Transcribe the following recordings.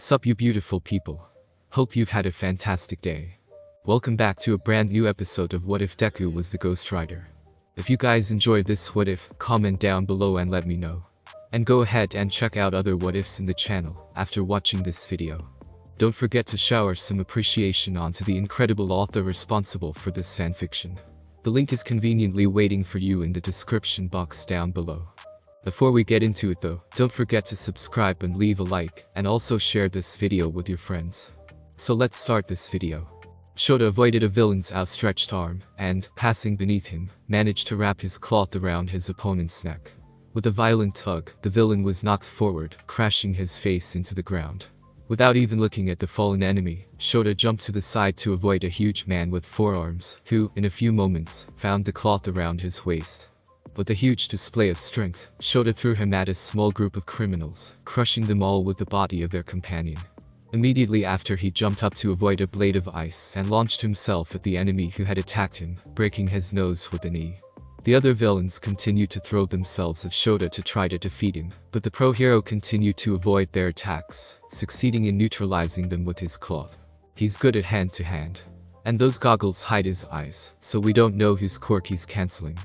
Sup you beautiful people. Hope you've had a fantastic day. Welcome back to a brand new episode of What If Deku was the Ghost Rider. If you guys enjoyed this what if, comment down below and let me know. And go ahead and check out other what ifs in the channel after watching this video. Don't forget to shower some appreciation onto the incredible author responsible for this fanfiction. The link is conveniently waiting for you in the description box down below. Before we get into it though, don't forget to subscribe and leave a like, and also share this video with your friends. So let's start this video. Shota avoided a villain's outstretched arm, and, passing beneath him, managed to wrap his cloth around his opponent's neck. With a violent tug, the villain was knocked forward, crashing his face into the ground. Without even looking at the fallen enemy, Shota jumped to the side to avoid a huge man with 4 arms, who, in a few moments, found the cloth around his waist. With a huge display of strength, Shota threw him at a small group of criminals, crushing them all with the body of their companion. Immediately after, he jumped up to avoid a blade of ice and launched himself at the enemy who had attacked him, breaking his nose with a knee. The other villains continued to throw themselves at Shota to try to defeat him, but the pro hero continued to avoid their attacks, succeeding in neutralizing them with his cloth. He's good at hand-to-hand. And those goggles hide his eyes, so we don't know whose quirk he's cancelling,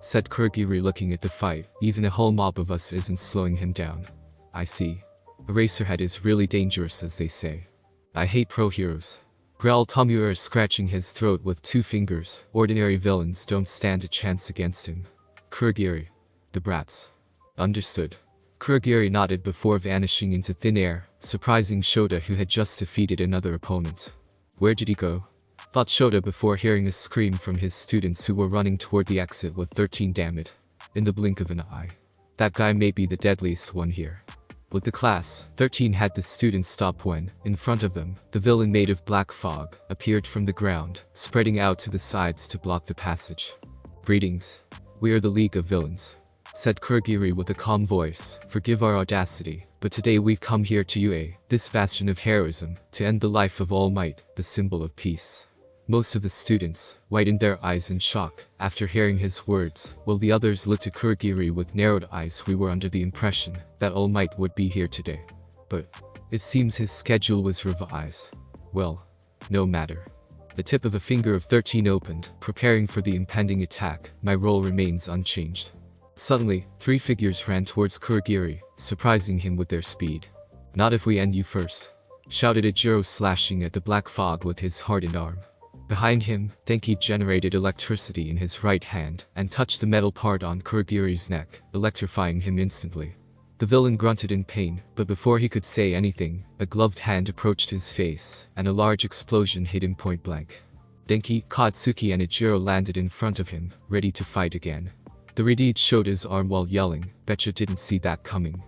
said Kurgiri looking at the fight. Even a whole mob of us isn't slowing him down. I see. Eraserhead is really dangerous, as they say. I hate pro heroes, growled Tomoura, scratching his throat with 2 fingers. Ordinary villains don't stand a chance against him. Kurgiri. The brats. Understood. Kurgiri nodded before vanishing into thin air, surprising Shota, who had just defeated another opponent. Where did he go? Thought Shota before hearing a scream from his students who were running toward the exit with 13 damage. In the blink of an eye. That guy may be the deadliest one here. With the class, 13 had the students stop when, in front of them, the villain made of black fog appeared from the ground, spreading out to the sides to block the passage. Greetings. We are the League of Villains, said Kurgiri with a calm voice. Forgive our audacity, but today we've come here to UA, this bastion of heroism, to end the life of All Might, the symbol of peace. Most of the students widened their eyes in shock after hearing his words, while the others looked at Kurgiri with narrowed eyes. We were under the impression that All Might would be here today, but it seems his schedule was revised. Well, no matter. The tip of a finger of 13 opened, preparing for the impending attack. My role remains unchanged. Suddenly, 3 figures ran towards Kurgiri, surprising him with their speed. Not if we end you first, shouted Ejiro, slashing at the black fog with his hardened arm. Behind him, Denki generated electricity in his right hand and touched the metal part on Kurgiri's neck, electrifying him instantly. The villain grunted in pain, but before he could say anything, a gloved hand approached his face, and a large explosion hit him point blank. Denki, Katsuki and Ejiro landed in front of him, ready to fight again. The Redeed showed his arm while yelling, "Betcha didn't see that coming."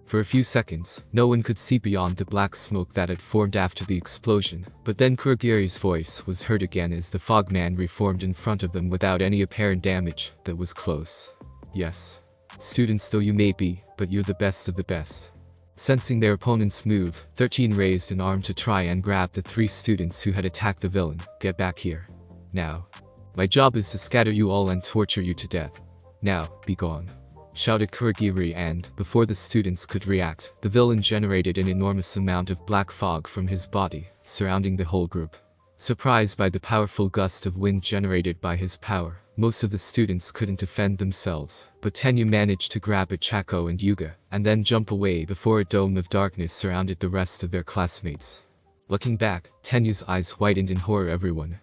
For a few seconds, no one could see beyond the black smoke that had formed after the explosion, but then Kurgiri's voice was heard again as the fogman reformed in front of them without any apparent damage. That was close. Yes. Students though you may be, but you're the best of the best. Sensing their opponent's move, 13 raised an arm to try and grab the 3 students who had attacked the villain. Get back here. Now. My job is to scatter you all and torture you to death. Now, be gone, shouted Kurgiri, and, before the students could react, the villain generated an enormous amount of black fog from his body, surrounding the whole group. Surprised by the powerful gust of wind generated by his power, most of the students couldn't defend themselves, but Tenya managed to grab Ichako and Yuga, and then jump away before a dome of darkness surrounded the rest of their classmates. Looking back, Tenya's eyes widened in horror. Everyone.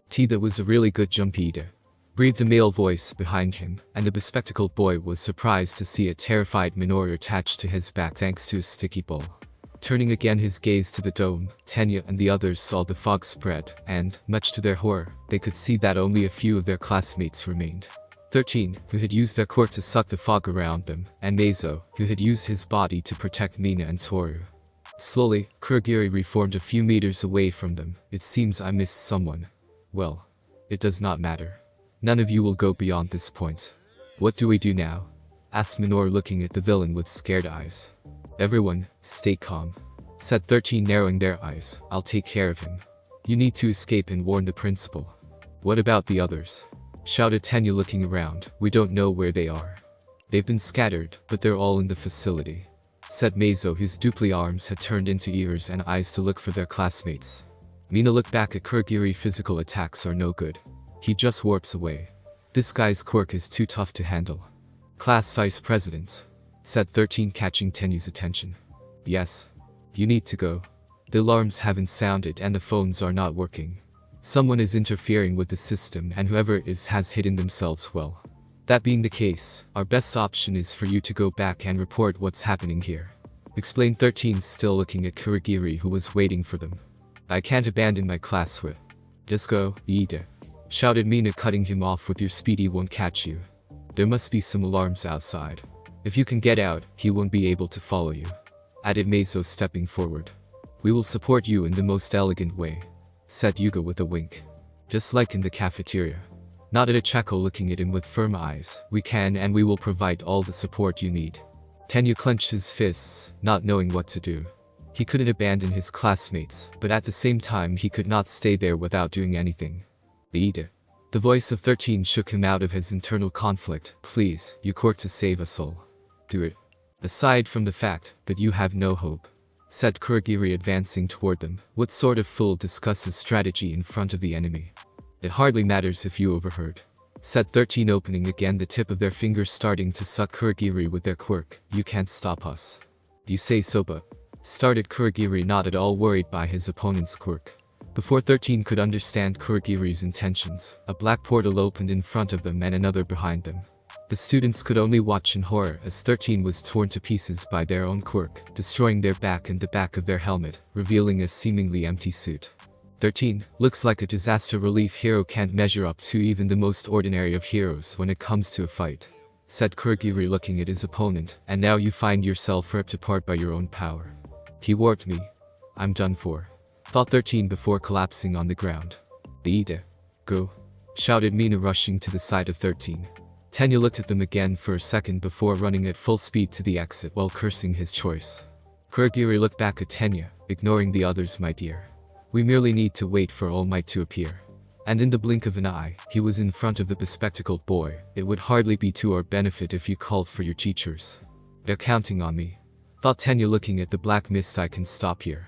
That was a really good jump, Ida, breathed a male voice behind him, and the bespectacled boy was surprised to see a terrified Minoru attached to his back thanks to a sticky ball. Turning again his gaze to the dome, Tenya and the others saw the fog spread, and, much to their horror, they could see that only a few of their classmates remained. 13, who had used their quirk to suck the fog around them, and Meizo, who had used his body to protect Mina and Toru. Slowly, Kurgiri reformed a few meters away from them. It seems I missed someone. Well, it does not matter. None of you will go beyond this point. What do we do now? Asked Minoru, looking at the villain with scared eyes. Everyone, stay calm, said 13, narrowing their eyes. I'll take care of him. You need to escape and warn the principal. What about the others? Shouted Tenya, looking around. We don't know where they are. They've been scattered, but they're all in the facility. said Meizo, whose dupli arms had turned into ears and eyes to look for their classmates. Mina looked back at Kurogiri. Physical attacks are no good. He just warps away. This guy's quirk is too tough to handle. Class vice president, said 13, catching Tenyu's attention. Yes. You need to go. The alarms haven't sounded and the phones are not working. Someone is interfering with the system and whoever it is has hidden themselves well. That being the case, our best option is for you to go back and report what's happening here. Explained 13, still looking at Kurogiri, who was waiting for them. I can't abandon my class with. Just go, Iida, shouted Mina, cutting him off. With your speed he won't catch you. There must be some alarms outside. If you can get out, he won't be able to follow you, added Meizo, stepping forward. We will support you in the most elegant way, said Yuga with a wink. Just like in the cafeteria. Nodded Chako, looking at him with firm eyes. We can and we will provide all the support you need. Tenyu clenched his fists, not knowing what to do. He couldn't abandon his classmates, but at the same time he could not stay there without doing anything. Iida. The voice of 13 shook him out of his internal conflict. Please, you court to save us all. Do it. Aside from the fact that you have no hope, said Kurogiri, advancing toward them. What sort of fool discusses strategy in front of the enemy? It hardly matters if you overheard, said 13, opening again, the tip of their fingers starting to suck Kurogiri with their quirk. You can't stop us. You say so, but started Kurogiri, not at all worried by his opponent's quirk. Before 13 could understand Kurogiri's intentions, a black portal opened in front of them and another behind them. The students could only watch in horror as 13 was torn to pieces by their own quirk, destroying their back and the back of their helmet, revealing a seemingly empty suit. 13, looks like a disaster relief hero can't measure up to even the most ordinary of heroes when it comes to a fight, said Kurogiri, looking at his opponent. And now you find yourself ripped apart by your own power. He warped me. I'm done for, thought 13 before collapsing on the ground. Iida. Go, shouted Mina, rushing to the side of 13. Tenyu looked at them again for a second before running at full speed to the exit while cursing his choice. Kurogiri looked back at Tenyu, ignoring the others. My dear, we merely need to wait for All Might to appear. And in the blink of an eye, he was in front of the bespectacled boy. It would hardly be to our benefit if you called for your teachers. They're counting on me, thought Tenyu, looking at the black mist. I can stop here.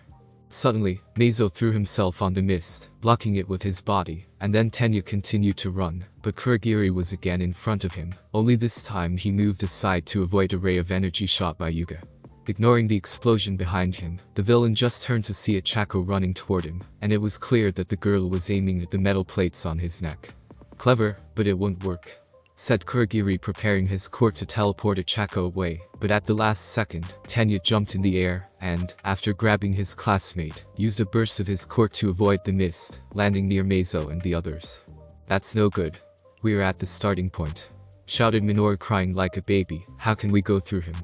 Suddenly, Meizo threw himself on the mist, blocking it with his body, and then Tenyu continued to run, but Kurogiri was again in front of him, only this time he moved aside to avoid a ray of energy shot by Yuga. Ignoring the explosion behind him, the villain just turned to see a Chako running toward him, and it was clear that the girl was aiming at the metal plates on his neck. Clever, but it won't work, said Kurogiri, preparing his quirk to teleport a Chako away, but at the last second, Tenyu jumped in the air and, after grabbing his classmate, used a burst of his quirk to avoid the mist, landing near Meizo and the others. That's no good. We're at the starting point, shouted Minoru, crying like a baby. How can we go through him?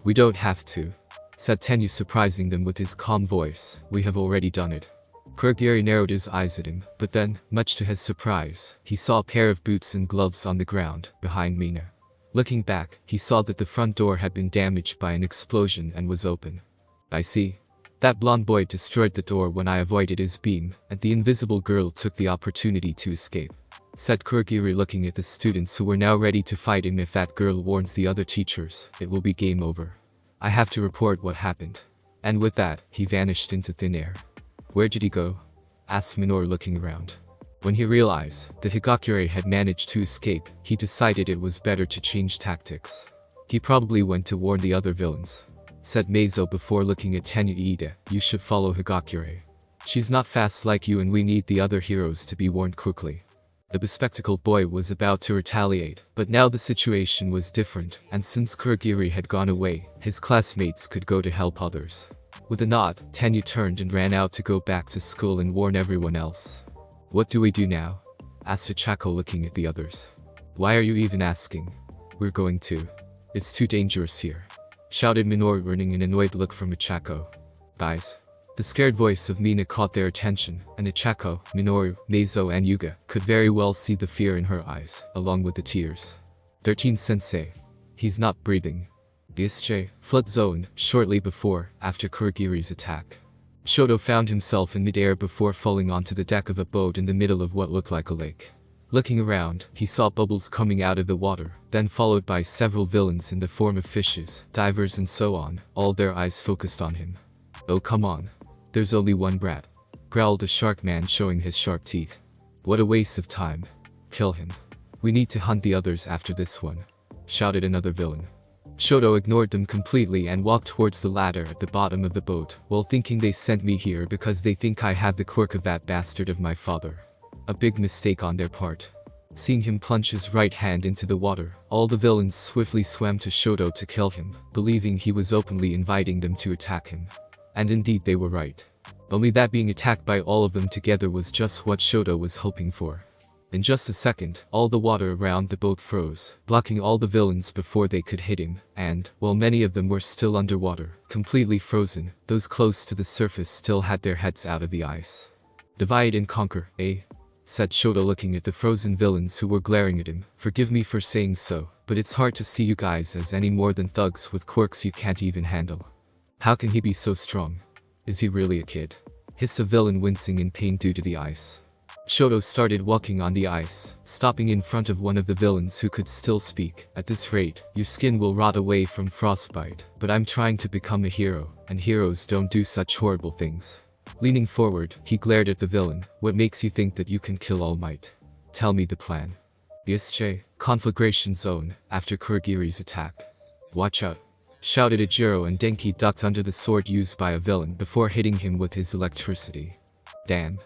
We don't have to, said Tenyu, surprising them with his calm voice. We have already done it. Kurogiri narrowed his eyes at him, but then, much to his surprise, he saw a pair of boots and gloves on the ground, behind Mina. Looking back, he saw that the front door had been damaged by an explosion and was open. I see. That blonde boy destroyed the door when I avoided his beam, and the invisible girl took the opportunity to escape, said Kurogiri, looking at the students who were now ready to fight him. If that girl warns the other teachers, it will be game over. I have to report what happened. And with that, he vanished into thin air. Where did he go? Asked Minoru, looking around. When he realized that Higakure had managed to escape, he decided it was better to change tactics. He probably went to warn the other villains, said Meizo before looking at Tenyu. Iida, you should follow Higakure. She's not fast like you and we need the other heroes to be warned quickly. The bespectacled boy was about to retaliate, but now the situation was different, and since Kurogiri had gone away, his classmates could go to help others. With a nod, Tenyu turned and ran out to go back to school and warn everyone else. What do we do now? Asked Chako, looking at the others. Why are you even asking? We're going to. It's too dangerous here, shouted Minoru, earning an annoyed look from Chako. Guys. The scared voice of Mina caught their attention, and Chako, Minoru, Meizo and Yuga could very well see the fear in her eyes, along with the tears. 13-sensei. He's not breathing. Bische, flood zone, shortly after Kurogiri's attack. Shoto found himself in midair before falling onto the deck of a boat in the middle of what looked like a lake. Looking around, he saw bubbles coming out of the water, then followed by several villains in the form of fishes, divers and so on, all their eyes focused on him. "Oh come on. There's only one brat," growled a shark man showing his sharp teeth. "What a waste of time. Kill him. We need to hunt the others after this one," shouted another villain. Shoto ignored them completely and walked towards the ladder at the bottom of the boat, while thinking they sent me here because they think I have the quirk of that bastard of my father. A big mistake on their part. Seeing him plunge his right hand into the water, all the villains swiftly swam to Shoto to kill him, believing he was openly inviting them to attack him. And indeed they were right. Only that being attacked by all of them together was just what Shoto was hoping for. In just a second, all the water around the boat froze, blocking all the villains before they could hit him, and, while many of them were still underwater, completely frozen, those close to the surface still had their heads out of the ice. "Divide and conquer, eh?" said Shoto looking at the frozen villains who were glaring at him. "Forgive me for saying so, but it's hard to see you guys as any more than thugs with quirks you can't even handle. How can he be so strong? Is he really a kid?" hissed a villain wincing in pain due to the ice. Shoto started walking on the ice, stopping in front of one of the villains who could still speak. "At this rate, your skin will rot away from frostbite, but I'm trying to become a hero, and heroes don't do such horrible things." Leaning forward, he glared at the villain. "What makes you think that you can kill All Might? Tell me the plan." "Yesche, conflagration zone, after Kurogiri's attack." "Watch out," shouted Ijiro, and Denki ducked under the sword used by a villain before hitting him with his electricity. "Damn.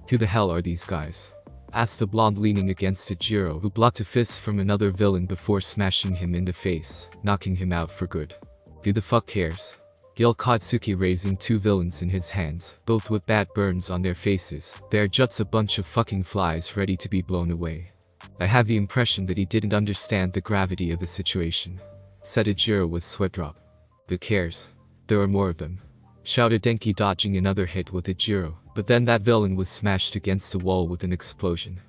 Who the hell are these guys?" asked the blonde leaning against Ijiro, who blocked a fist from another villain before smashing him in the face, knocking him out for good. "Who the fuck cares?" yelled Katsuki, raising two villains in his hands, both with bad burns on their faces. "They're just a bunch of fucking flies ready to be blown away." "I have the impression that he didn't understand the gravity of the situation," said Ijiro with sweat drop. "Who cares? There are more of them," shouted Denki, dodging another hit with Ijiro, but then that villain was smashed against a wall with an explosion.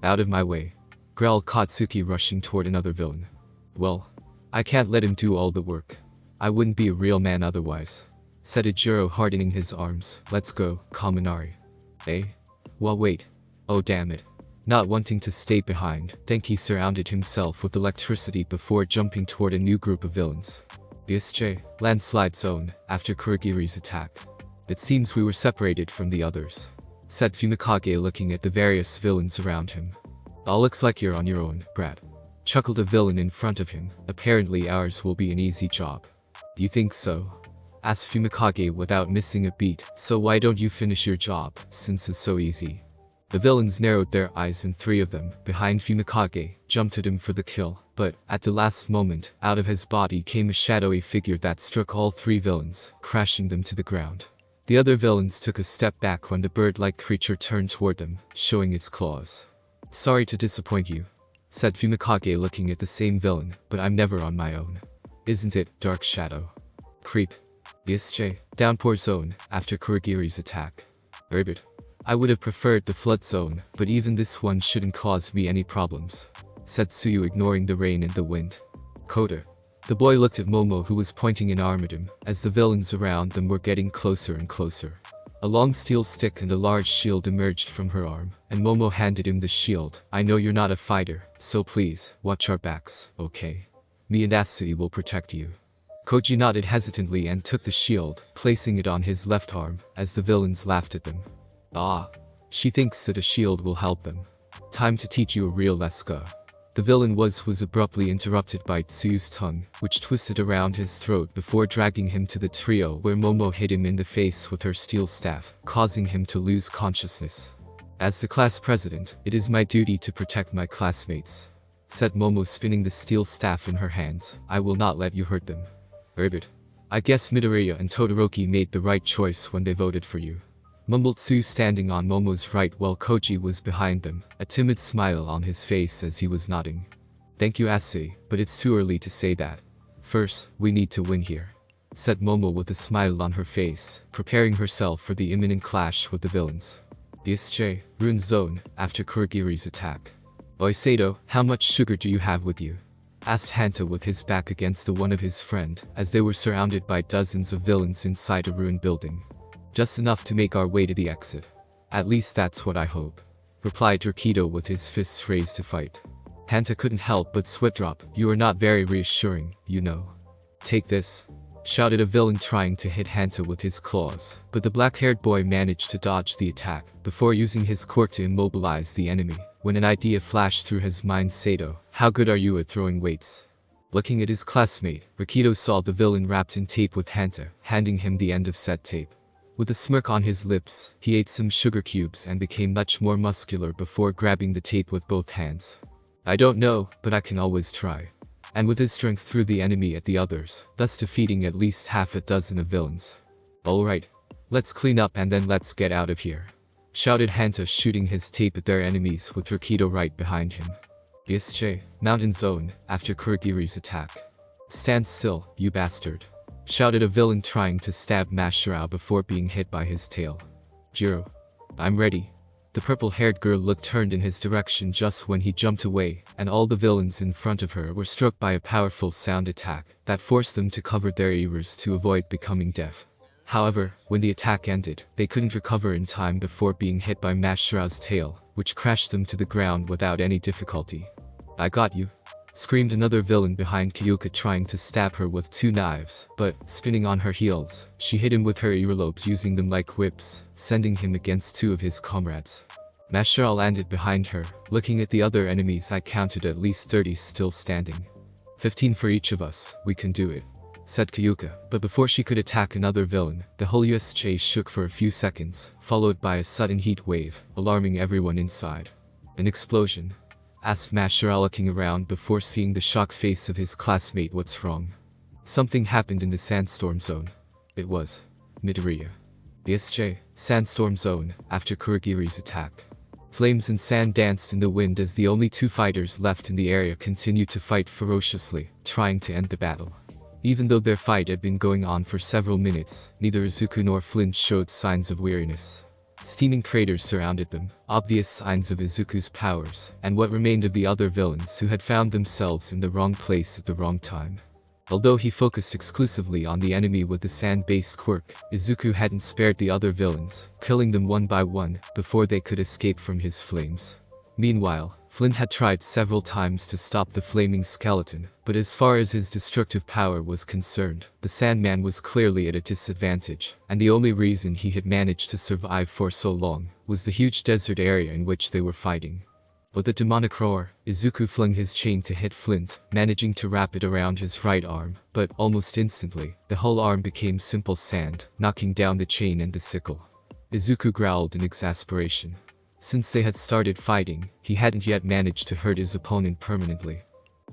"Out of my way," growled Katsuki, rushing toward another villain. "Well, I can't let him do all the work. I wouldn't be a real man otherwise," said Ijiro, hardening his arms. "Let's go, Kaminari." "Eh? Well wait. Oh damn it." Not wanting to stay behind, Denki surrounded himself with electricity before jumping toward a new group of villains. "Yesche, landslide zone, after Kurogiri's attack." "It seems we were separated from the others," said Fumikage, looking at the various villains around him. "All looks like you're on your own, brat," chuckled a villain in front of him. "Apparently ours will be an easy job." "You think so?" asked Fumikage without missing a beat. "So why don't you finish your job, since it's so easy?" The villains narrowed their eyes, and three of them, behind Fumikage, jumped at him for the kill, but, at the last moment, out of his body came a shadowy figure that struck all three villains, crashing them to the ground. The other villains took a step back when the bird-like creature turned toward them, showing its claws. "Sorry to disappoint you," said Fumikage, looking at the same villain, "but I'm never on my own. Isn't it, Dark Shadow?" "Creep. Yesche, downpour zone, after Kurogiri's attack." "Herbert. I would have preferred the flood zone, but even this one shouldn't cause me any problems," said Tsuyu, ignoring the rain and the wind. "Kota." The boy looked at Momo, who was pointing an arm at him, as the villains around them were getting closer and closer. A long steel stick and a large shield emerged from her arm, and Momo handed him the shield. "I know you're not a fighter, so please, watch our backs, okay? Me and Asui will protect you." Koji nodded hesitantly and took the shield, placing it on his left arm, as the villains laughed at them. "Ah. She thinks that a shield will help them. Time to teach you a real Leska." The villain was abruptly interrupted by Tsuyu's tongue, which twisted around his throat before dragging him to the trio, where Momo hit him in the face with her steel staff, causing him to lose consciousness. "As the class president, it is my duty to protect my classmates," said Momo, spinning the steel staff in her hands. "I will not let you hurt them." "Herbert. I guess Midoriya and Todoroki made the right choice when they voted for you," mumbled Tsuyu, standing on Momo's right while Koji was behind them, a timid smile on his face as he was nodding. "Thank you, Asui, but it's too early to say that. First, we need to win here," said Momo with a smile on her face, preparing herself for the imminent clash with the villains. "Yesche, Rune Zone, after Kurogiri's attack." "Oisato, how much sugar do you have with you?" asked Hanta with his back against the one of his friend, as they were surrounded by dozens of villains inside a ruined building. "Just enough to make our way to the exit. At least that's what I hope," replied Rakido with his fists raised to fight. Hanta couldn't help but sweat drop. You are not very reassuring, you know. Take this, shouted a villain trying to hit Hanta with his claws, but the black-haired boy managed to dodge the attack before using his quirk to immobilize the enemy. When an idea flashed through his mind, Sato, how good are you at throwing weights? Looking at his classmate, Rakido saw the villain wrapped in tape with Hanta, handing him the end of said tape. With a smirk on his lips, he ate some sugar cubes and became much more muscular before grabbing the tape with both hands. I don't know, but I can always try. And with his strength threw the enemy at the others, thus defeating at least half a dozen of villains. Alright, let's clean up and then let's get out of here, shouted Hanta, shooting his tape at their enemies with Rakido right behind him. BSJ, Mountain Zone, after Kurogiri's attack. Stand still, you bastard, shouted a villain trying to stab Masharao before being hit by his tail. Jiro, I'm ready. The purple-haired girl looked turned in his direction just when he jumped away, and all the villains in front of her were struck by a powerful sound attack that forced them to cover their ears to avoid becoming deaf. However, when the attack ended, they couldn't recover in time before being hit by Mashira's tail, which crashed them to the ground without any difficulty. I got you, screamed another villain behind Kyuka, trying to stab her with 2 knives, but, spinning on her heels, she hit him with her earlobes using them like whips, sending him against 2 of his comrades. Mashira landed behind her. Looking at the other enemies, I counted at least 30 still standing. 15 for each of us, we can do it, said Kyuka, but before she could attack another villain, the whole USJ shook for a few seconds, followed by a sudden heat wave, alarming everyone inside. An explosion? Asked Mashira, looking around before seeing the shocked face of his classmate. What's wrong? Something happened in the sandstorm zone. It was Midoriya. BSJ, sandstorm zone, after Kurogiri's attack. Flames and sand danced in the wind as the only 2 fighters left in the area continued to fight ferociously, trying to end the battle. Even though their fight had been going on for several minutes, neither Izuku nor Flint showed signs of weariness. Steaming craters surrounded them, obvious signs of Izuku's powers, and what remained of the other villains who had found themselves in the wrong place at the wrong time. Although he focused exclusively on the enemy with the sand-based quirk, Izuku hadn't spared the other villains, killing them one by one before they could escape from his flames. Meanwhile, Flint had tried several times to stop the flaming skeleton, but as far as his destructive power was concerned, the Sandman was clearly at a disadvantage, and the only reason he had managed to survive for so long was the huge desert area in which they were fighting. With a demonic roar, Izuku flung his chain to hit Flint, managing to wrap it around his right arm, but almost instantly, the whole arm became simple sand, knocking down the chain and the sickle. Izuku growled in exasperation. Since they had started fighting, he hadn't yet managed to hurt his opponent permanently.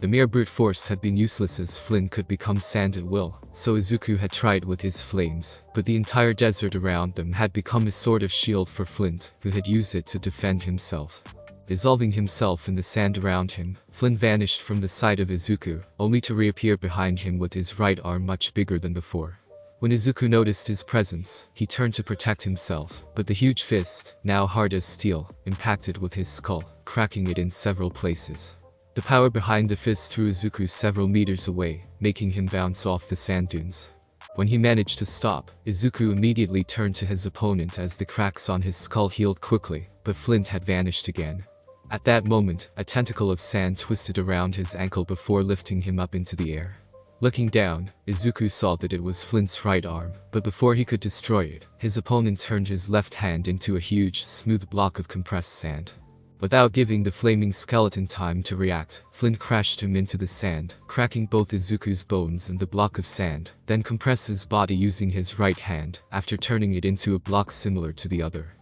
The mere brute force had been useless as Flint could become sand at will, so Izuku had tried with his flames, but the entire desert around them had become a sort of shield for Flint, who had used it to defend himself. Dissolving himself in the sand around him, Flint vanished from the sight of Izuku, only to reappear behind him with his right arm much bigger than before. When Izuku noticed his presence, he turned to protect himself, but the huge fist, now hard as steel, impacted with his skull, cracking it in several places. The power behind the fist threw Izuku several meters away, making him bounce off the sand dunes. When he managed to stop, Izuku immediately turned to his opponent as the cracks on his skull healed quickly, but Flint had vanished again. At that moment, a tentacle of sand twisted around his ankle before lifting him up into the air. Looking down, Izuku saw that it was Flint's right arm, but before he could destroy it, his opponent turned his left hand into a huge, smooth block of compressed sand. Without giving the flaming skeleton time to react, Flint crashed him into the sand, cracking both Izuku's bones and the block of sand, then compressed his body using his right hand, after turning it into a block similar to the other.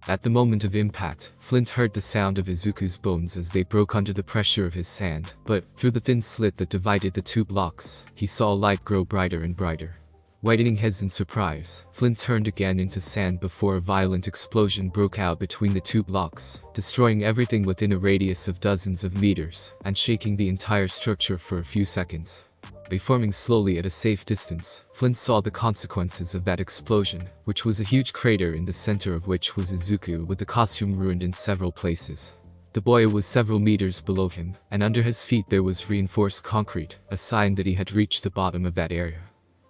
At the moment of impact, Flint heard the sound of Izuku's bones as they broke under the pressure of his sand, but, through the thin slit that divided the 2 blocks, he saw a light grow brighter and brighter. Widening his in surprise, Flint turned again into sand before a violent explosion broke out between the 2 blocks, destroying everything within a radius of dozens of meters, and shaking the entire structure for a few seconds. Reforming slowly at a safe distance, Flint saw the consequences of that explosion, which was a huge crater in the center of which was Izuku with the costume ruined in several places. The boy was several meters below him, and under his feet there was reinforced concrete, a sign that he had reached the bottom of that area.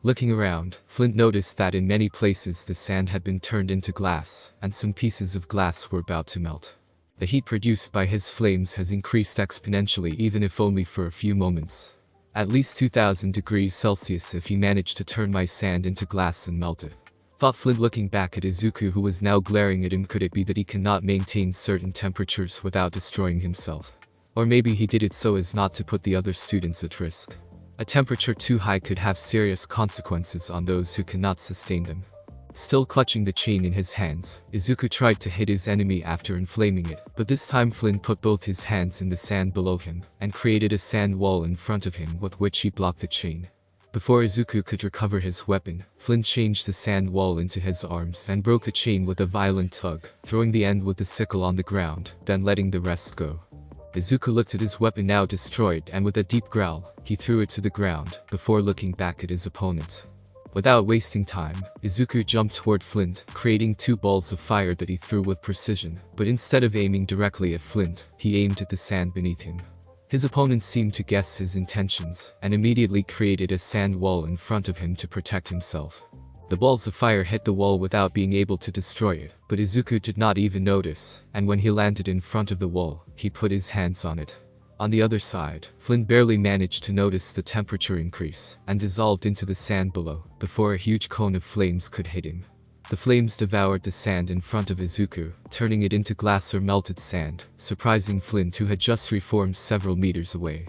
Looking around, Flint noticed that in many places the sand had been turned into glass, and some pieces of glass were about to melt. The heat produced by his flames has increased exponentially, even if only for a few moments. At least 2000 degrees Celsius if he managed to turn my sand into glass and melt it. Thought Flint, looking back at Izuku, who was now glaring at him. Could it be that he cannot maintain certain temperatures without destroying himself? Or maybe he did it so as not to put the other students at risk. A temperature too high could have serious consequences on those who cannot sustain them. Still clutching the chain in his hands, Izuku tried to hit his enemy after inflaming it, but this time Flynn put both his hands in the sand below him, and created a sand wall in front of him with which he blocked the chain. Before Izuku could recover his weapon, Flynn changed the sand wall into his arms and broke the chain with a violent tug, throwing the end with the sickle on the ground, then letting the rest go. Izuku looked at his weapon now destroyed, and with a deep growl, he threw it to the ground, before looking back at his opponent. Without wasting time, Izuku jumped toward Flint, creating two balls of fire that he threw with precision, but instead of aiming directly at Flint, he aimed at the sand beneath him. His opponent seemed to guess his intentions, and immediately created a sand wall in front of him to protect himself. The balls of fire hit the wall without being able to destroy it, but Izuku did not even notice, and when he landed in front of the wall, he put his hands on it. On the other side, Flynn barely managed to notice the temperature increase, and dissolved into the sand below, before a huge cone of flames could hit him. The flames devoured the sand in front of Izuku, turning it into glass or melted sand, surprising Flynn, who had just reformed several meters away.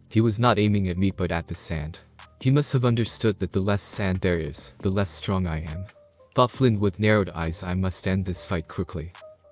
He was not aiming at me but at the sand. He must have understood that the less sand there is, the less strong I am. Thought Flynn with narrowed eyes. I must end this fight quickly.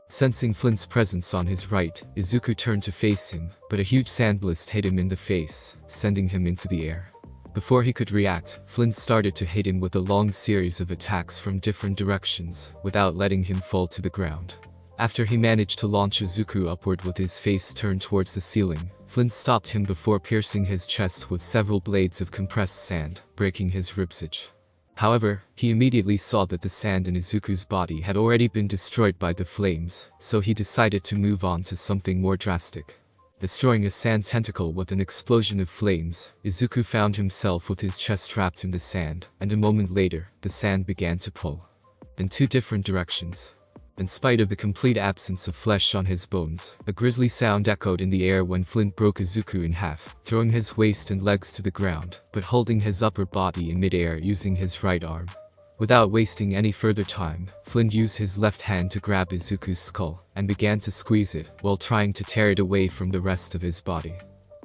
Sensing Flint's presence on his right, Izuku turned to face him, but a huge sand blast hit him in the face, sending him into the air. Before he could react, Flint started to hit him with a long series of attacks from different directions, without letting him fall to the ground. After he managed to launch Izuku upward with his face turned towards the ceiling, Flint stopped him before piercing his chest with several blades of compressed sand, breaking his ribcage. However, he immediately saw that the sand in Izuku's body had already been destroyed by the flames, so he decided to move on to something more drastic. Destroying a sand tentacle with an explosion of flames, Izuku found himself with his chest wrapped in the sand, and a moment later, the sand began to pull in two different directions. In spite of the complete absence of flesh on his bones, a grisly sound echoed in the air when Flint broke Izuku in half, throwing his waist and legs to the ground, but holding his upper body in midair using his right arm. Without wasting any further time, Flint used his left hand to grab Izuku's skull, and began to squeeze it, while trying to tear it away from the rest of his body.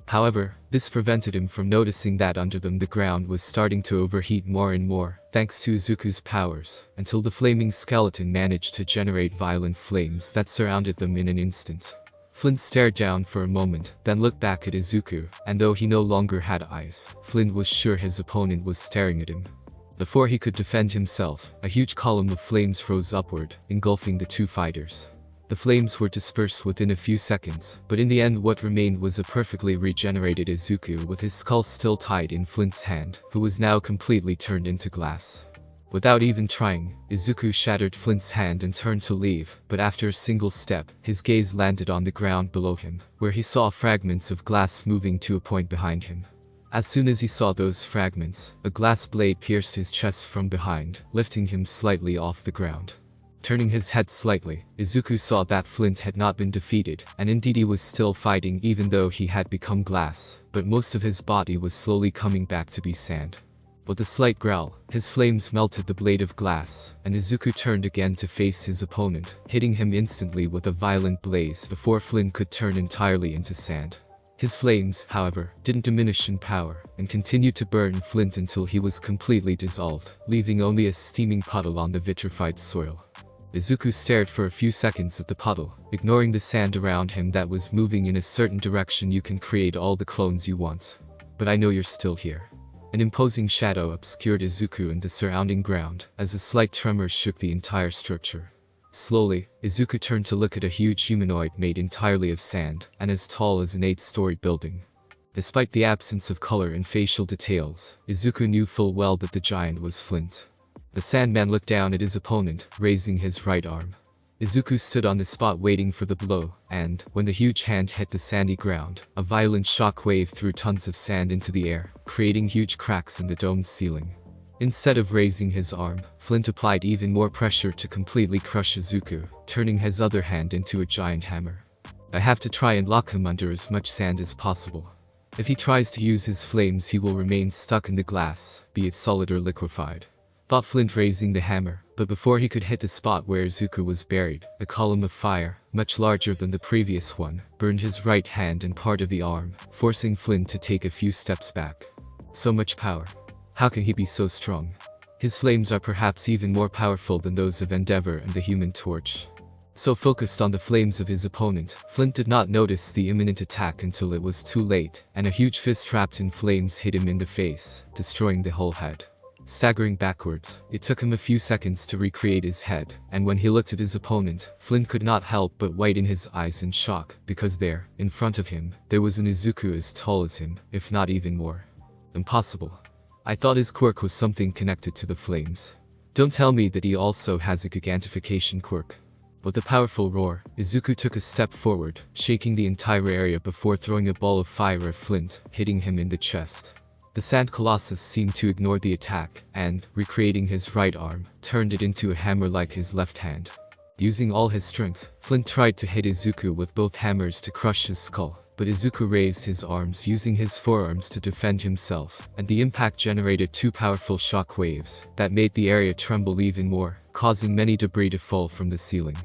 However, this prevented him from noticing that under them the ground was starting to overheat more and more, thanks to Izuku's powers, until the flaming skeleton managed to generate violent flames that surrounded them in an instant. Flint stared down for a moment, then looked back at Izuku, and though he no longer had eyes, Flint was sure his opponent was staring at him. Before he could defend himself, a huge column of flames rose upward, engulfing the two fighters. The flames were dispersed within a few seconds, but in the end what remained was a perfectly regenerated Izuku with his skull still tied in Flint's hand, who was now completely turned into glass. Without even trying, Izuku shattered Flint's hand and turned to leave, but after a single step, his gaze landed on the ground below him, where he saw fragments of glass moving to a point behind him. As soon as he saw those fragments, a glass blade pierced his chest from behind, lifting him slightly off the ground. Turning his head slightly, Izuku saw that Flint had not been defeated, and indeed he was still fighting even though he had become glass, but most of his body was slowly coming back to be sand. With a slight growl, his flames melted the blade of glass, and Izuku turned again to face his opponent, hitting him instantly with a violent blaze before Flint could turn entirely into sand. His flames, however, didn't diminish in power, and continued to burn Flint until he was completely dissolved, leaving only a steaming puddle on the vitrified soil. Izuku stared for a few seconds at the puddle, ignoring the sand around him that was moving in a certain direction. You can create all the clones you want, but I know you're still here. An imposing shadow obscured Izuku and the surrounding ground, as a slight tremor shook the entire structure. Slowly, Izuku turned to look at a huge humanoid made entirely of sand, and as tall as an 8-story building. Despite the absence of color and facial details, Izuku knew full well that the giant was Flint. The Sandman looked down at his opponent, raising his right arm. Izuku stood on the spot waiting for the blow, and, when the huge hand hit the sandy ground, a violent shock wave threw tons of sand into the air, creating huge cracks in the domed ceiling. Instead of raising his arm, Flint applied even more pressure to completely crush Izuku, turning his other hand into a giant hammer. I have to try and lock him under as much sand as possible. If he tries to use his flames, he will remain stuck in the glass, be it solid or liquefied. Thought Flint, raising the hammer, but before he could hit the spot where Izuku was buried, a column of fire, much larger than the previous one, burned his right hand and part of the arm, forcing Flint to take a few steps back. So much power. How can he be so strong? His flames are perhaps even more powerful than those of Endeavor and the Human Torch. So focused on the flames of his opponent, Flint did not notice the imminent attack until it was too late, and a huge fist wrapped in flames hit him in the face, destroying the whole head. Staggering backwards, it took him a few seconds to recreate his head, and when he looked at his opponent, Flint could not help but widen his eyes in shock, because there, in front of him, there was an Izuku as tall as him, if not even more. Impossible. I thought his quirk was something connected to the flames. Don't tell me that he also has a gigantification quirk. With a powerful roar, Izuku took a step forward, shaking the entire area before throwing a ball of fire at Flint, hitting him in the chest. The Sand Colossus seemed to ignore the attack, and, recreating his right arm, turned it into a hammer like his left hand. Using all his strength, Flint tried to hit Izuku with both hammers to crush his skull, but Izuku raised his arms using his forearms to defend himself, and the impact generated two powerful shock waves that made the area tremble even more, causing many debris to fall from the ceiling.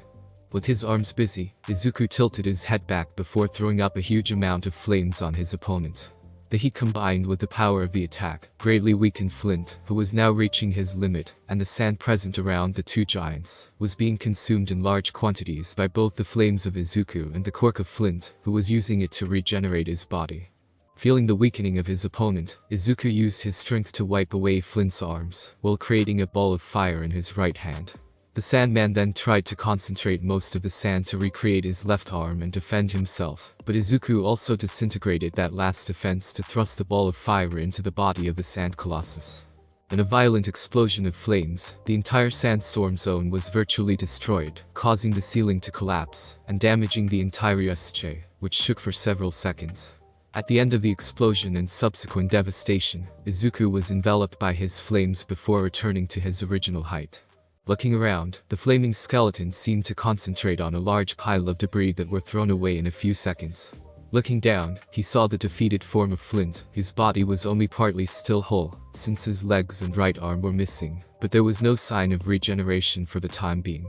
With his arms busy, Izuku tilted his head back before throwing up a huge amount of flames on his opponent. The heat combined with the power of the attack greatly weakened Flint, who was now reaching his limit, and the sand present around the two giants was being consumed in large quantities by both the flames of Izuku and the quirk of Flint, who was using it to regenerate his body. Feeling the weakening of his opponent, Izuku used his strength to wipe away Flint's arms, while creating a ball of fire in his right hand. The Sandman then tried to concentrate most of the sand to recreate his left arm and defend himself, but Izuku also disintegrated that last defense to thrust the ball of fire into the body of the Sand Colossus. In a violent explosion of flames, the entire sandstorm zone was virtually destroyed, causing the ceiling to collapse, and damaging the entire USJ, which shook for several seconds. At the end of the explosion and subsequent devastation, Izuku was enveloped by his flames before returning to his original height. Looking around, the flaming skeleton seemed to concentrate on a large pile of debris that were thrown away in a few seconds. Looking down, he saw the defeated form of Flint, whose body was only partly still whole, since his legs and right arm were missing, but there was no sign of regeneration for the time being.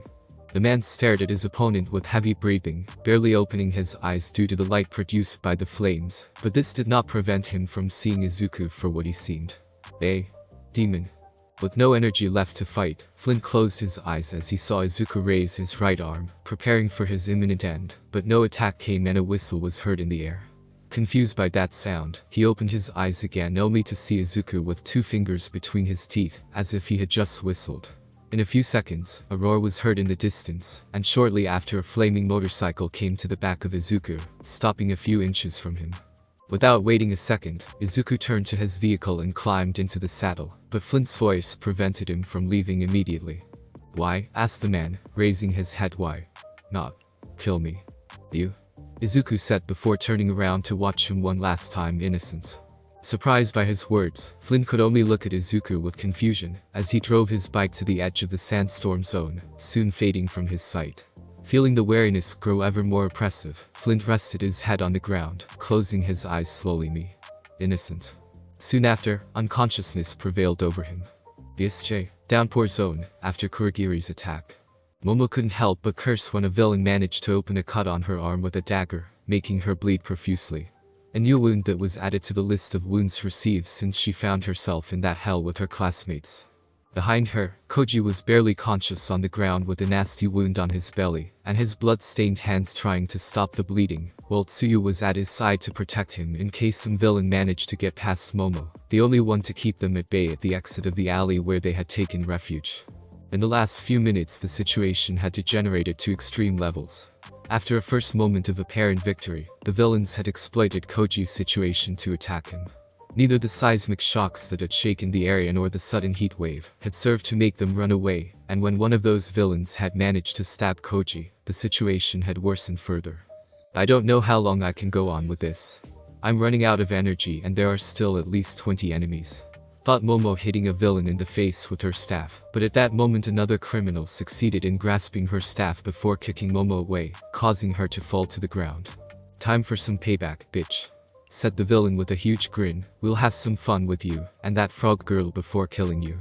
The man stared at his opponent with heavy breathing, barely opening his eyes due to the light produced by the flames, but this did not prevent him from seeing Izuku for what he seemed. A demon. With no energy left to fight, Flint closed his eyes as he saw Izuku raise his right arm, preparing for his imminent end, but no attack came and a whistle was heard in the air. Confused by that sound, he opened his eyes again only to see Izuku with two fingers between his teeth, as if he had just whistled. In a few seconds, a roar was heard in the distance, and shortly after a flaming motorcycle came to the back of Izuku, stopping a few inches from him. Without waiting a second, Izuku turned to his vehicle and climbed into the saddle, but Flint's voice prevented him from leaving immediately. "Why?" asked the man, raising his head. "Why not kill me? You?" Izuku said before turning around to watch him one last time, innocent. Surprised by his words, Flint could only look at Izuku with confusion, as he drove his bike to the edge of the sandstorm zone, soon fading from his sight. Feeling the weariness grow ever more oppressive, Flint rested his head on the ground, closing his eyes slowly. Me. Innocent. Soon after, unconsciousness prevailed over him. BSJ, downpour zone, after Kurogiri's attack. Momo couldn't help but curse when a villain managed to open a cut on her arm with a dagger, making her bleed profusely. A new wound that was added to the list of wounds received since she found herself in that hell with her classmates. Behind her, Koji was barely conscious on the ground with a nasty wound on his belly, and his blood-stained hands trying to stop the bleeding, while Tsuyu was at his side to protect him in case some villain managed to get past Momo, the only one to keep them at bay at the exit of the alley where they had taken refuge. In the last few minutes, the situation had degenerated to extreme levels. After a first moment of apparent victory, the villains had exploited Koji's situation to attack him. Neither the seismic shocks that had shaken the area nor the sudden heat wave had served to make them run away, and when one of those villains had managed to stab Koji, the situation had worsened further. "I don't know how long I can go on with this. I'm running out of energy and there are still at least 20 enemies. thought Momo hitting a villain in the face with her staff, but at that moment another criminal succeeded in grasping her staff before kicking Momo away, causing her to fall to the ground. "Time for some payback, bitch," said the villain with a huge grin. "We'll have some fun with you and that frog girl before killing you."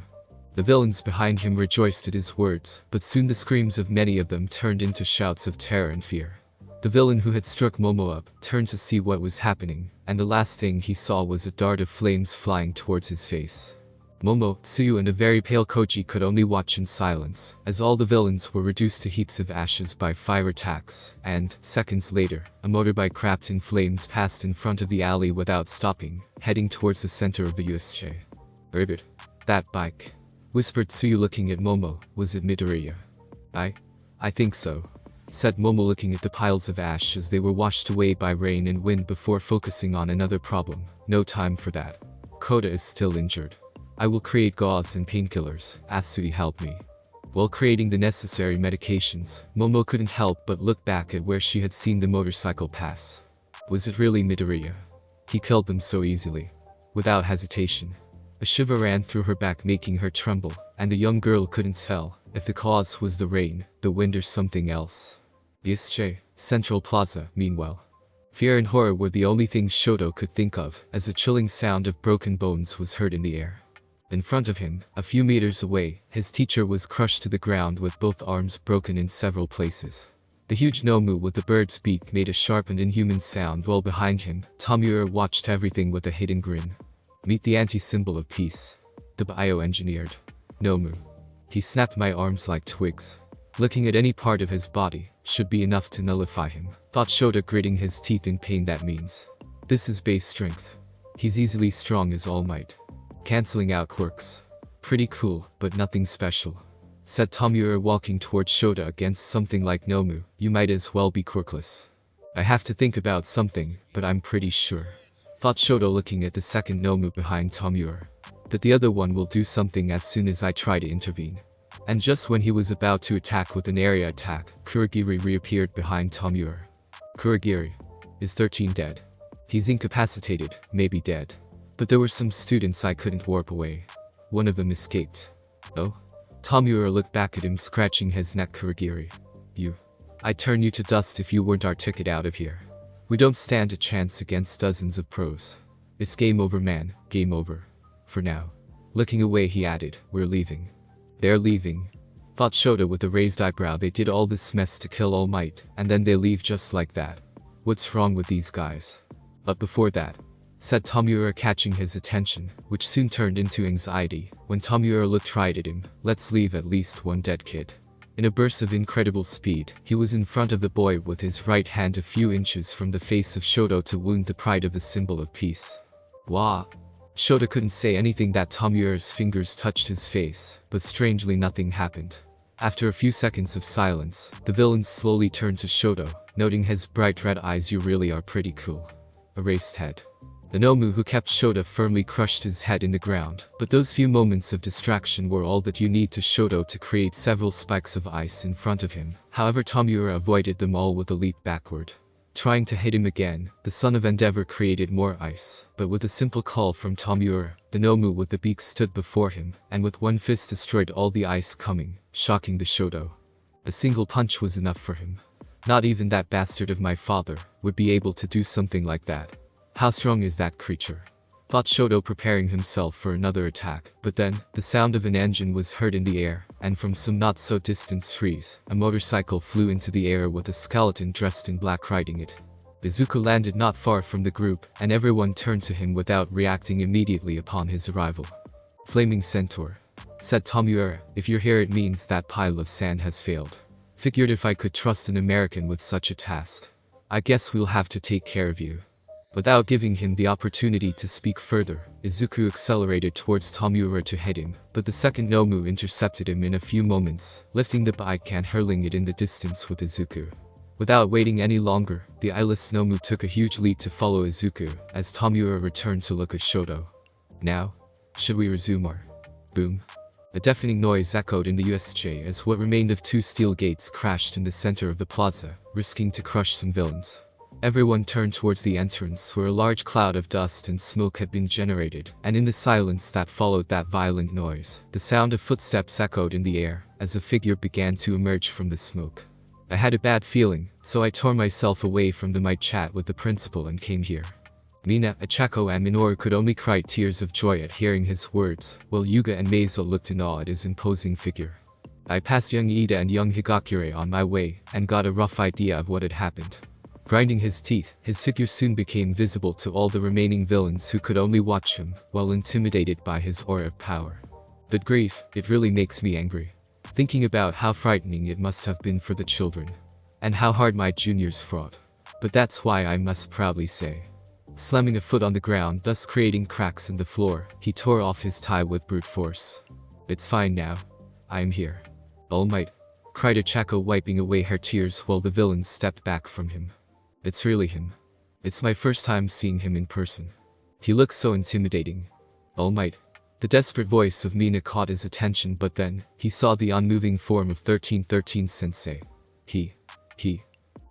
The villains behind him rejoiced at his words, but soon the screams of many of them turned into shouts of terror and fear. The villain who had struck Momo up turned to see what was happening, and the last thing he saw was a dart of flames flying towards his face. Momo, Tsuyu and a very pale Koji could only watch in silence, as all the villains were reduced to heaps of ashes by fire attacks, and, seconds later, a motorbike wrapped in flames passed in front of the alley without stopping, heading towards the center of the USJ. "Ribbit. That bike," whispered Tsuyu looking at Momo. "Was it Midoriya?" I think so," said Momo looking at the piles of ash as they were washed away by rain and wind before focusing on another problem. "No time for that. Kota is still injured. I will create gauze and painkillers. Asui help me." While creating the necessary medications, Momo couldn't help but look back at where she had seen the motorcycle pass. Was it really Midoriya? He killed them so easily. Without hesitation. A shiver ran through her back making her tremble, and the young girl couldn't tell if the cause was the rain, the wind or something else. USJ, Central Plaza, meanwhile. Fear and horror were the only things Shoto could think of, as a chilling sound of broken bones was heard in the air. In front of him, a few meters away, his teacher was crushed to the ground with both arms broken in several places. The huge Nomu with the bird's beak made a sharp and inhuman sound while behind him, Tomura watched everything with a hidden grin. "Meet the anti-symbol of peace. The bioengineered Nomu. He snapped my arms like twigs. Looking at any part of his body should be enough to nullify him," thought Shota, gritting his teeth in pain. "That means this is base strength. He's easily strong as All Might. Canceling out quirks. Pretty cool, but nothing special," said Tomura walking towards Shota against something like Nomu. "You might as well be quirkless." "I have to think about something, but I'm pretty sure," thought Shota looking at the second Nomu behind Tomura, "that the other one will do something as soon as I try to intervene." And just when he was about to attack with an area attack, Kurogiri reappeared behind Tomura. "Kurogiri. Is 13 dead? He's incapacitated, maybe dead. But there were some students I couldn't warp away. One of them escaped." "Oh?" Tomura looked back at him, scratching his neck. "Kurogiri. I'd turn you to dust if you weren't our ticket out of here. We don't stand a chance against dozens of pros. It's game over, man, game over. For now." Looking away he added, "We're leaving." "They're leaving?" thought Shota with a raised eyebrow. "They did all this mess to kill All Might, and then they leave just like that. What's wrong with these guys?" "But before that," said Tomura, catching his attention, which soon turned into anxiety, when Tomura looked right at him. "Let's leave at least one dead kid." In a burst of incredible speed, he was in front of the boy with his right hand a few inches from the face of Shoto to wound the pride of the symbol of peace. "Wah!" Shota couldn't say anything. That Tomura's fingers touched his face, but strangely nothing happened. After a few seconds of silence, the villain slowly turned to Shoto, noting his bright red eyes. "You really are pretty cool." A raised head. The Nomu who kept Shota firmly crushed his head in the ground, but those few moments of distraction were all that you need to Shoto to create several spikes of ice in front of him. However, Tomura avoided them all with a leap backward. Trying to hit him again, the Son of Endeavor created more ice, but with a simple call from Tomura, the Nomu with the beak stood before him, and with one fist destroyed all the ice coming, shocking the Shoto. A single punch was enough for him. Not even that bastard of my father would be able to do something like that. How strong is that creature? Thought Shoto, preparing himself for another attack, but then, the sound of an engine was heard in the air, and from some not-so-distant trees, a motorcycle flew into the air with a skeleton dressed in black riding it. Izuku landed not far from the group, and everyone turned to him without reacting immediately upon his arrival. "Flaming Centaur," said Tomura, "if you're here it means that pile of sand has failed. Figured if I could trust an American with such a task. I guess we'll have to take care of you." Without giving him the opportunity to speak further, Izuku accelerated towards Tomura to hit him, but the second Nomu intercepted him in a few moments, lifting the bike and hurling it in the distance with Izuku. Without waiting any longer, the eyeless Nomu took a huge leap to follow Izuku, as Tomura returned to look at Shoto. "Now? Should we resume our..." Boom. A deafening noise echoed in the USJ as what remained of two steel gates crashed in the center of the plaza, risking to crush some villains. Everyone turned towards the entrance where a large cloud of dust and smoke had been generated, and in the silence that followed that violent noise, the sound of footsteps echoed in the air as a figure began to emerge from the smoke. I had a bad feeling, so I tore myself away from the mic chat with the principal and came here. Mina, Achako and Minoru could only cry tears of joy at hearing his words, while Yuga and Maisel looked in awe at his imposing figure. I passed young Ida and young Higakure on my way, and got a rough idea of what had happened. Grinding his teeth, his figure soon became visible to all the remaining villains who could only watch him, while intimidated by his aura of power. But grief, it really makes me angry. Thinking about how frightening it must have been for the children. And how hard my juniors fought. But that's why I must proudly say. Slamming a foot on the ground, thus creating cracks in the floor, he tore off his tie with brute force. It's fine now. I am here. All Might, cried Achako, wiping away her tears while the villains stepped back from him. It's really him. It's my first time seeing him in person. He looks so intimidating. All Might. The desperate voice of Mina caught his attention, but then, he saw the unmoving form of 1313 Sensei. He.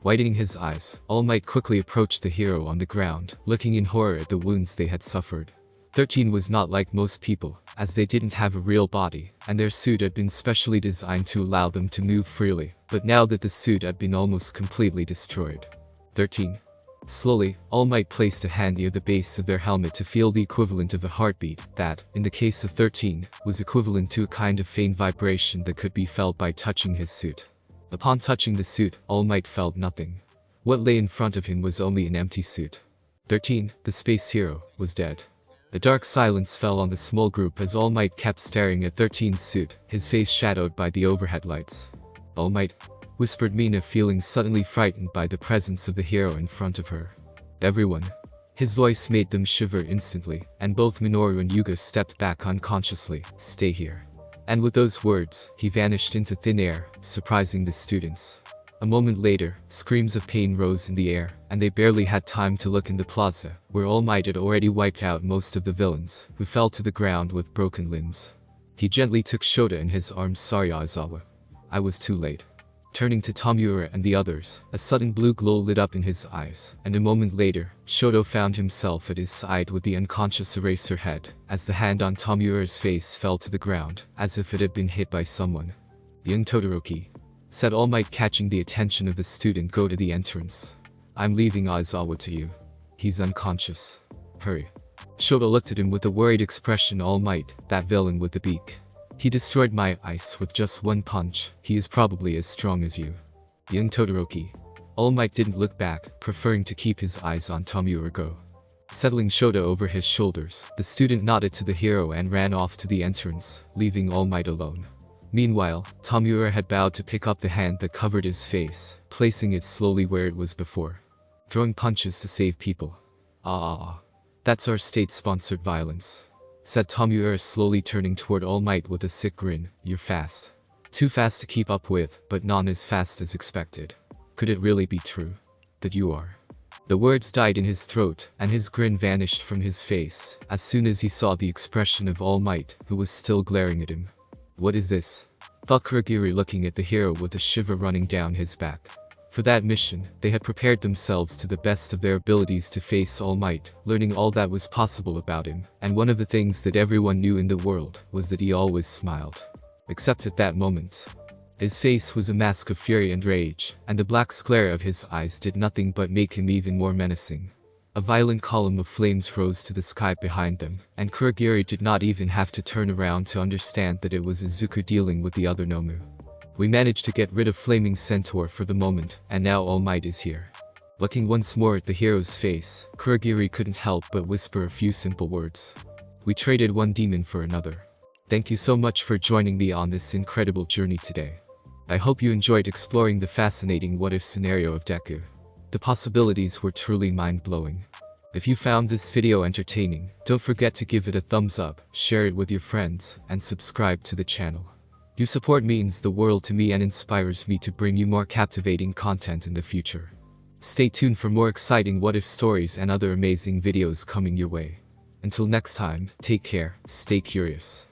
Widening his eyes, All Might quickly approached the hero on the ground, looking in horror at the wounds they had suffered. 13 was not like most people, as they didn't have a real body, and their suit had been specially designed to allow them to move freely, but now that the suit had been almost completely destroyed. 13. Slowly, All Might placed a hand near the base of their helmet to feel the equivalent of a heartbeat that, in the case of 13, was equivalent to a kind of faint vibration that could be felt by touching his suit. Upon touching the suit, All Might felt nothing. What lay in front of him was only an empty suit. 13, the space hero, was dead. A dark silence fell on the small group as All Might kept staring at 13's suit, his face shadowed by the overhead lights. All Might, whispered Mina, feeling suddenly frightened by the presence of the hero in front of her. Everyone. His voice made them shiver instantly, and both Minoru and Yuga stepped back unconsciously. Stay here. And with those words, he vanished into thin air, surprising the students. A moment later, screams of pain rose in the air, and they barely had time to look in the plaza, where All Might had already wiped out most of the villains, who fell to the ground with broken limbs. He gently took Shota in his arms. Sorry, Aizawa. I was too late. Turning to Tomiura and the others, a sudden blue glow lit up in his eyes, and a moment later, Shoto found himself at his side with the unconscious Eraserhead, as the hand on Tomiura's face fell to the ground, as if it had been hit by someone. Young Todoroki, said All Might, catching the attention of the student. Go to the entrance. I'm leaving Aizawa to you. He's unconscious. Hurry. Shoto looked at him with a worried expression. All Might, that villain with the beak. He destroyed my ice with just one punch. He is probably as strong as you. Young Todoroki. All Might didn't look back, preferring to keep his eyes on Tomiura. Go. Settling Shota over his shoulders, the student nodded to the hero and ran off to the entrance, leaving All Might alone. Meanwhile, Tomiura had bowed to pick up the hand that covered his face, placing it slowly where it was before. Throwing punches to save people. That's our state-sponsored violence, said Tomiura, slowly turning toward All Might with a sick grin. You're fast. Too fast to keep up with, but not as fast as expected. Could it really be true that you are? The words died in his throat, and his grin vanished from his face, as soon as he saw the expression of All Might, who was still glaring at him. What is this? Thought Kurogiri, looking at the hero with a shiver running down his back. For that mission, they had prepared themselves to the best of their abilities to face All Might, learning all that was possible about him, and one of the things that everyone knew in the world was that he always smiled. Except at that moment. His face was a mask of fury and rage, and the black glare of his eyes did nothing but make him even more menacing. A violent column of flames rose to the sky behind them, and Kurogiri did not even have to turn around to understand that it was Izuku dealing with the other Nomu. We managed to get rid of Flaming Centaur for the moment, and now All Might is here. Looking once more at the hero's face, Kurogiri couldn't help but whisper a few simple words. We traded one demon for another. Thank you so much for joining me on this incredible journey today. I hope you enjoyed exploring the fascinating what-if scenario of Deku. The possibilities were truly mind-blowing. If you found this video entertaining, don't forget to give it a thumbs up, share it with your friends, and subscribe to the channel. Your support means the world to me and inspires me to bring you more captivating content in the future. Stay tuned for more exciting what-if stories and other amazing videos coming your way. Until next time, take care, stay curious.